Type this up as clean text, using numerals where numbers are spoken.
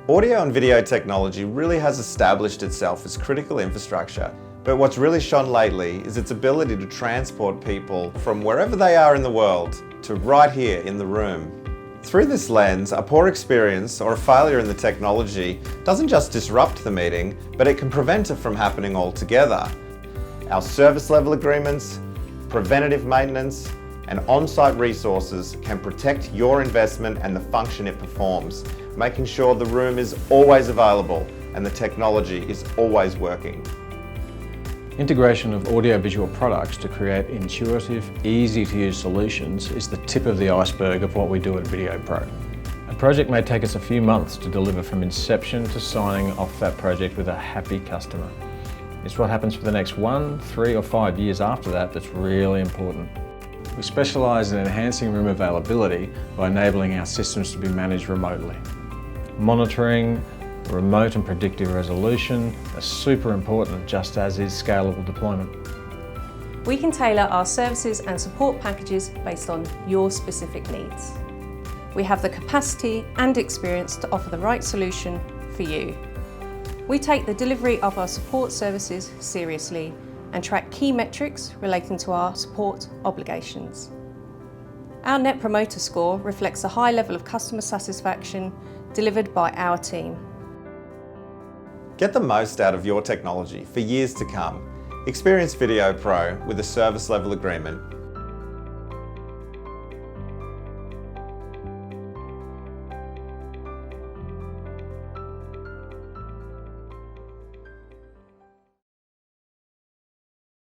Audio and video technology really has established itself as critical infrastructure, but what's really shone lately is its ability to transport people from wherever they are in the world to right here in the room. Through this lens, a poor experience or a failure in the technology doesn't just disrupt the meeting, but it can prevent it from happening altogether. Our service level agreements, preventative maintenance, and on-site resources can protect your investment and the function it performs, making sure the room is always available and the technology is always working. Integration of audiovisual products to create intuitive, easy-to-use solutions is the tip of the iceberg of what we do at Videopro. A project may take us a few months to deliver from inception to signing off that project with a happy customer. It's what happens for the next 1, 3 or 5 years after that that's really important. We specialise in enhancing room availability by enabling our systems to be managed remotely. Monitoring, remote and predictive resolution are super important, just as is scalable deployment. We can tailor our services and support packages based on your specific needs. We have the capacity and experience to offer the right solution for you. We take the delivery of our support services seriously and track key metrics relating to our support obligations. Our Net Promoter Score reflects a high level of customer satisfaction delivered by our team. Get the most out of your technology for years to come. Experience Videopro with a service level agreement